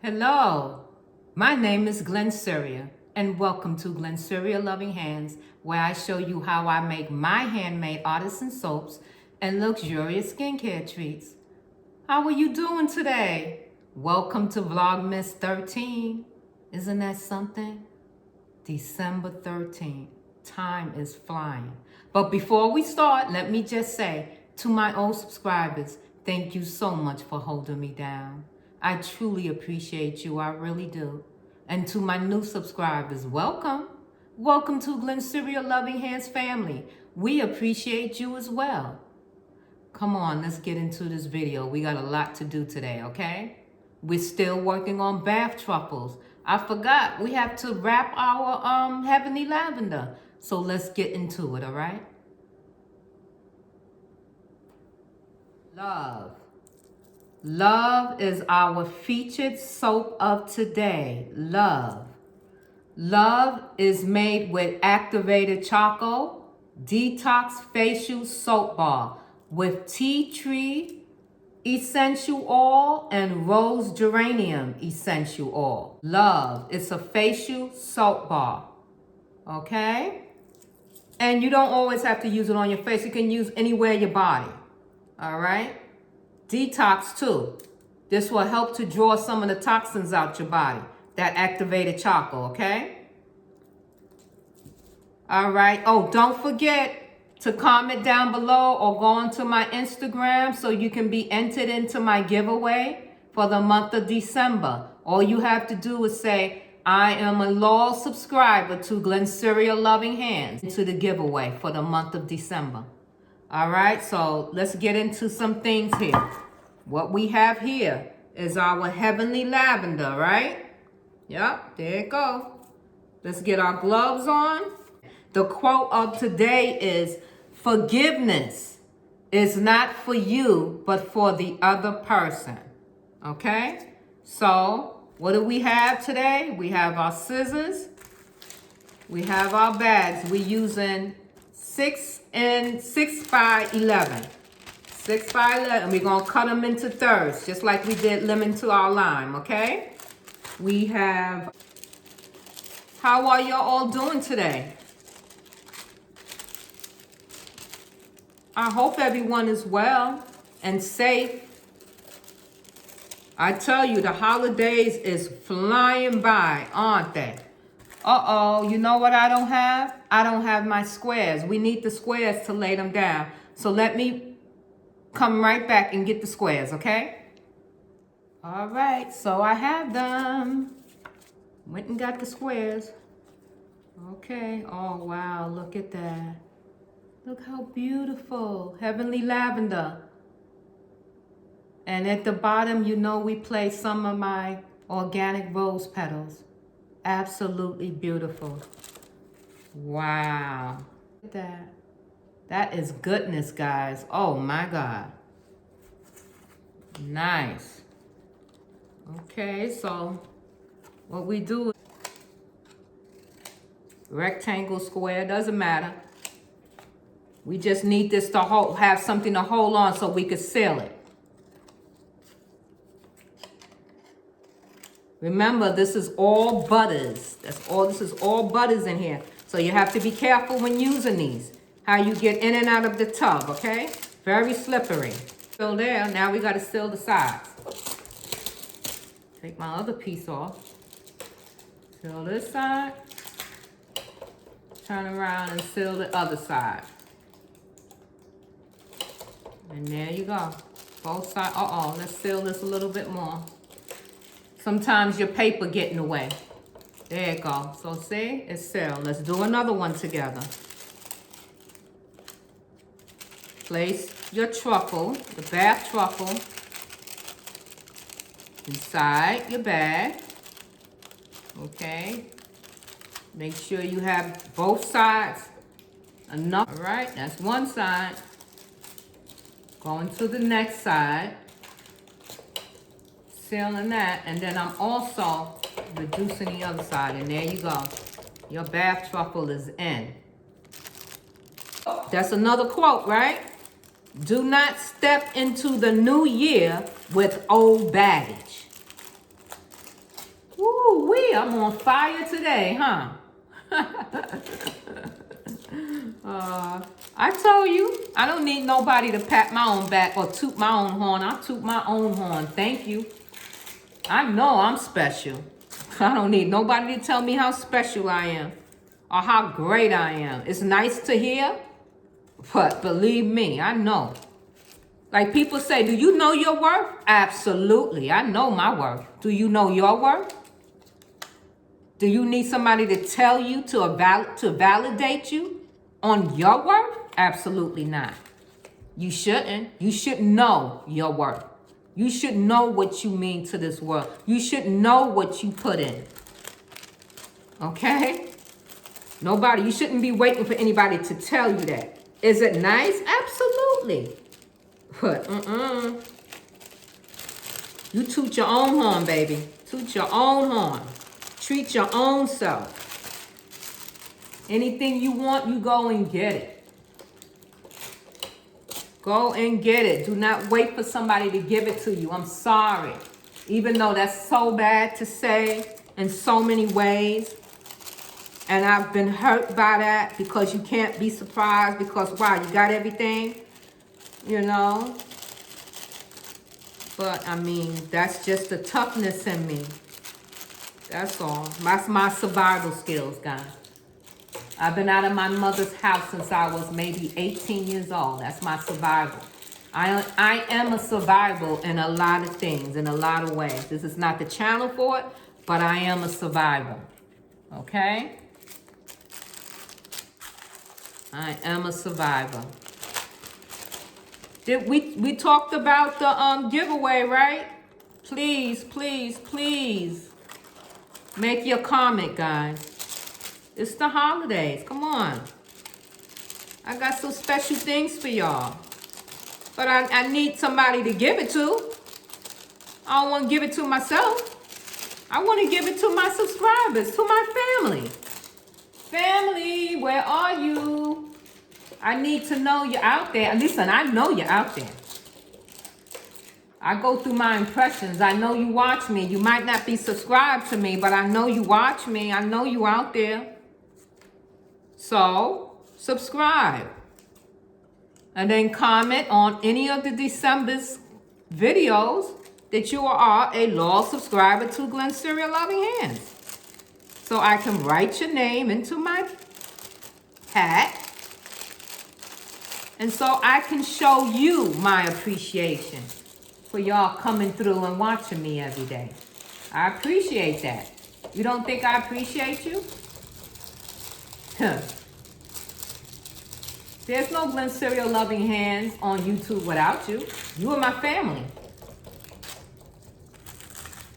Hello, my name is Glennceria, and welcome to Glenceria Loving Hands, where I show you how I make my handmade artisan soaps and luxurious skincare treats. How are you doing today? Welcome to VLOGMAS 13. Isn't that something? December 13th. Time is flying. But before we start, let me just say to my old subscribers, thank you so much for holding me down. I truly appreciate you, I really do. And to my new subscribers, welcome. Welcome to Glenceria Loving Hands family. We appreciate you as well. Come on, let's get into this video. We got a lot to do today, okay? We're still working on Bath Truffles. I forgot, we have to wrap our Heavenly Lavender. So let's get into it, all right? Love. Love is our featured soap of today. Love. Love is made with activated charcoal, detox facial soap bar with tea tree essential oil and rose geranium essential oil. Love. It's a facial soap bar. Okay? And you don't always have to use it on your face. You can use anywhere your body. All right? Detox too. This will help to draw some of the toxins out your body. That activated charcoal, okay? All right. Oh, don't forget to comment down below or go onto my Instagram so you can be entered into my giveaway for the month of December. All you have to do is say, I am a loyal subscriber to Glennceria Loving Hands into the giveaway for the month of December. All right, so let's get into some things here. What we have here is our Heavenly Lavender, right? Yep, there it goes. Let's get our gloves on. The quote of today is, forgiveness is not for you, but for the other person. Okay? So, what do we have today? We have our scissors. We have our bags. We're using 6 by 11. 6 by 11. And we're going to cut them into thirds, just like we did lemon to our lime, okay? We have... How are y'all all doing today? I hope everyone is well and safe. I tell you, the holidays is flying by, aren't they? Uh-oh, you know what I don't have? I don't have my squares. We need the squares to lay them down. So let me come right back and get the squares, okay? All right, so I have them. Went and got the squares. Okay, oh wow, look at that. Look how beautiful. Heavenly Lavender. And at the bottom, you know, we place some of my organic rose petals. Absolutely beautiful. Wow. Look at that. That is goodness, guys. Oh my God. Nice. Okay, so what we do, rectangle, square, doesn't matter. We just need this to have something to hold on so we could seal it. Remember, this is all butters. This is all butters in here. So you have to be careful when using these. How you get in and out of the tub, okay? Very slippery. Still there, now we gotta seal the sides. Take my other piece off. Seal this side. Turn around and seal the other side. And there you go. Both sides. Uh-oh, let's seal this a little bit more. Sometimes your paper get in the way. There you go. So see, it's sealed. Let's do another one together. Place your truffle, the bath truffle, inside your bag. Okay. Make sure you have both sides enough. All right, that's one side. Going to the next side. Sealing that, and then I'm also reducing the other side, and there you go. Your bath truffle is in. That's another quote, right? Do not step into the new year with old baggage. Woo-wee, I'm on fire today, huh? I told you, I don't need nobody to pat my own back or toot my own horn. I toot my own horn. Thank you. I know I'm special. I don't need nobody to tell me how special I am or how great I am. It's nice to hear, but believe me, I know. Like people say, do you know your worth? Absolutely. I know my worth. Do you know your worth? Do you need somebody to tell you to validate you on your worth? Absolutely not. You shouldn't. You should know your worth. You should know what you mean to this world. You should know what you put in. Okay? Nobody, you shouldn't be waiting for anybody to tell you that. Is it nice? Absolutely. But, you toot your own horn, baby. Toot your own horn. Treat your own self. Anything you want, you go and get it. Go and get it. Do not wait for somebody to give it to you. I'm sorry. Even though that's so bad to say in so many ways. And I've been hurt by that because you can't be surprised because, wow, you got everything, you know. But, I mean, that's just the toughness in me. That's all. That's my survival skills, guys. I've been out of my mother's house since I was maybe 18 years old. That's my survival. I am a survival in a lot of things, in a lot of ways. This is not the channel for it, but I am a survivor. Okay? I am a survivor. We talked about the giveaway, right? Please, please, please make your comment, guys. It's the holidays. Come on. I got some special things for y'all. But I need somebody to give it to. I don't want to give it to myself. I want to give it to my subscribers, to my family. Family, where are you? I need to know you're out there. Listen, I know you're out there. I go through my impressions. I know you watch me. You might not be subscribed to me, but I know you watch me. I know you out there. So, subscribe. And then comment on any of the December's videos that you are a loyal subscriber to Glennceria Loving Hands. So I can write your name into my hat. And so I can show you my appreciation for y'all coming through and watching me every day. I appreciate that. You don't think I appreciate you? There's no Glennceria Loving Hands on YouTube without you. You are my family.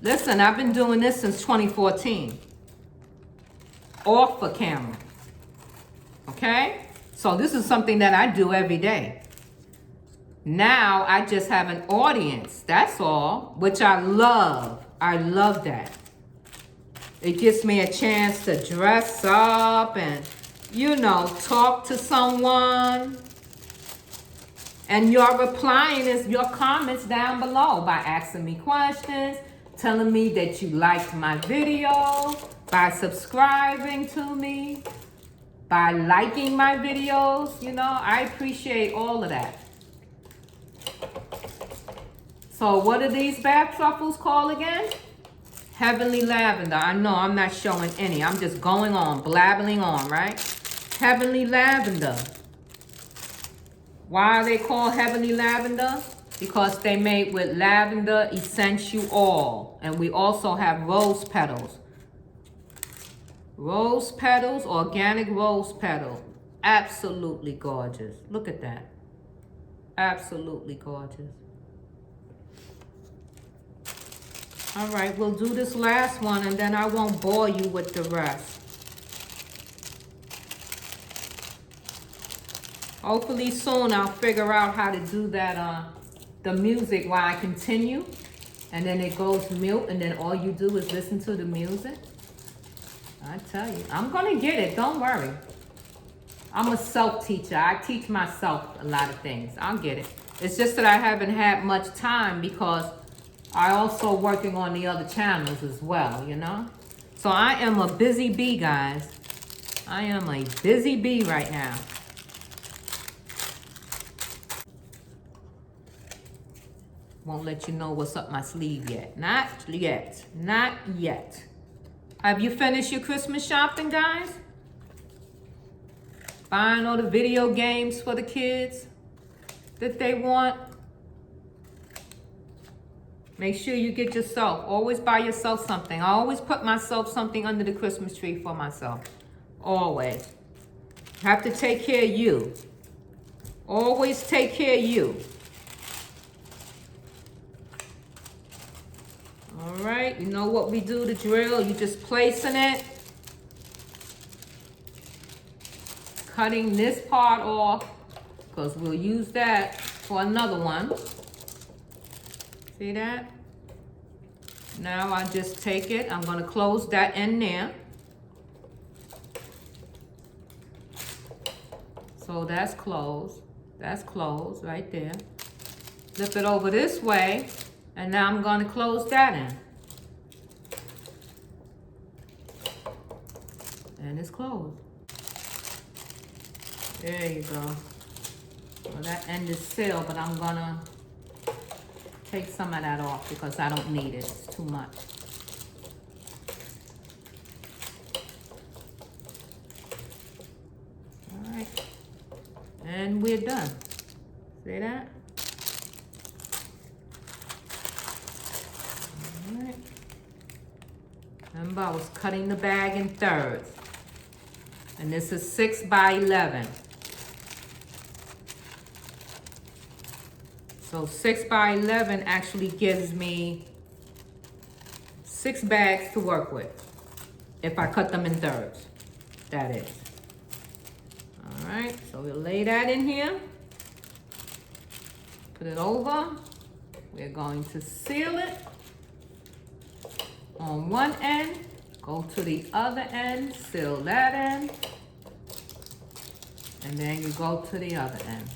Listen, I've been doing this since 2014. Off the camera. Okay? So this is something that I do every day. Now I just have an audience, that's all, which I love. I love that. It gives me a chance to dress up and, you know, talk to someone. And you're replying is your comments down below by asking me questions, telling me that you liked my video, by subscribing to me, by liking my videos. You know, I appreciate all of that. So what are these Bath Truffles called again? Heavenly Lavender. I know I'm not showing any. I'm just going on, blabbling on, right? Heavenly Lavender. Why are they called Heavenly Lavender? Because they made with lavender essential oil. And we also have rose petals. Rose petals, organic rose petal. Absolutely gorgeous. Look at that. Absolutely gorgeous. All right, we'll do this last one and then I won't bore you with the rest. Hopefully soon I'll figure out how to do that, the music while I continue. And then it goes mute and then all you do is listen to the music. I tell you, I'm gonna get it, don't worry. I'm a self-teacher. I teach myself a lot of things. I'll get it. It's just that I haven't had much time because I also working on the other channels as well, you know? So I am a busy bee, guys. I am a busy bee right now. Won't let you know what's up my sleeve yet. Not yet. Not yet. Have you finished your Christmas shopping, guys? Buying all the video games for the kids that they want? Make sure you get yourself. Always buy yourself something. I always put myself something under the Christmas tree for myself. Always. Have to take care of you. Always take care of you. All right, you know what we do, the drill. You just placing it. Cutting this part off, because we'll use that for another one. See that? Now I just take it. I'm going to close that end there. So that's closed. That's closed right there. Flip it over this way. And now I'm going to close that in. And it's closed. There you go. Well, that end is sealed, but I'm going to take some of that off because I don't need it. It's too much. All right. And we're done. See that? All right. Remember, I was cutting the bag in thirds. And this is 6 by 11. So 6 by 11 actually gives me 6 bags to work with if I cut them in thirds, that is. All right, so we'll lay that in here. Put it over. We're going to seal it on one end. Go to the other end, seal that end. And then you go to the other end.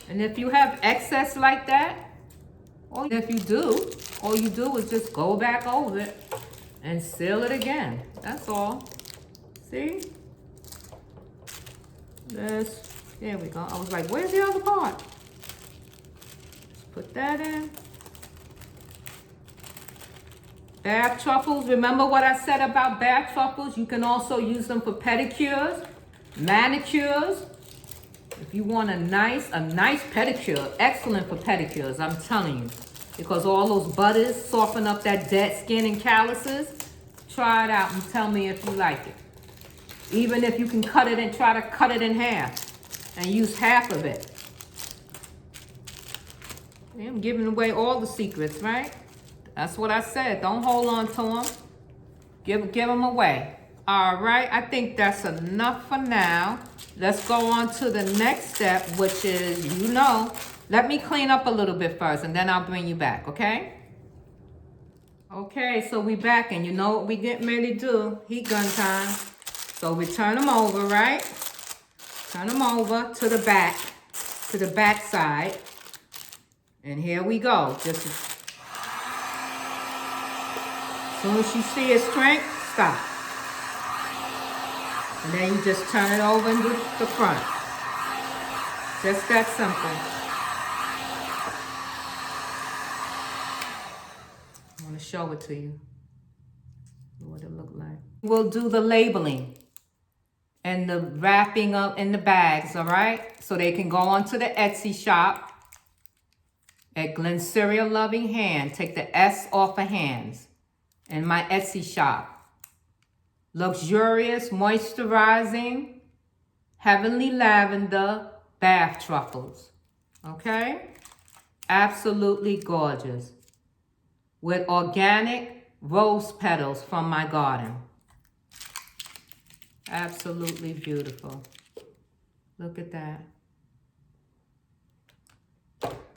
And if you have excess like that, or if you do, all you do is just go back over it and seal it again. That's all. See? There we go. I was like, where's the other part? Just put that in. Bath Truffles. Remember what I said about Bath Truffles? You can also use them for pedicures, manicures. If you want a nice pedicure, excellent for pedicures, I'm telling you. Because all those butters soften up that dead skin and calluses. Try it out and tell me if you like it. Even if you can cut it and try to cut it in half and use half of it. I'm giving away all the secrets, right? That's what I said. Don't hold on to them. Give them away. All right, I think that's enough for now. Let's go on to the next step, which is, let me clean up a little bit first and then I'll bring you back, okay? Okay, so we back and you know what we getting ready to do? Heat gun time. So we turn them over, right? Turn them over to the back side. And here we go. Just as soon as you see its strength, stop. And then you just turn it over into the front. Just that simple. I want to show it to you. What it look like. We'll do the labeling and the wrapping up in the bags, all right? So they can go onto the Etsy shop at Glennceria Loving Hands. Take the S off of hands. In my Etsy shop. Luxurious, moisturizing, heavenly lavender bath truffles. Okay? Absolutely gorgeous. With organic rose petals from my garden. Absolutely beautiful. Look at that.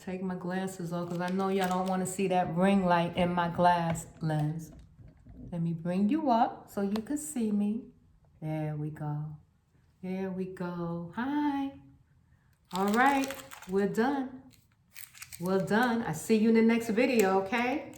Take my glasses off because I know y'all don't want to see that ring light in my glass lens. Let me bring you up so you can see me. There we go. There we go. Hi. All right. We're done. We're done. I see you in the next video, okay?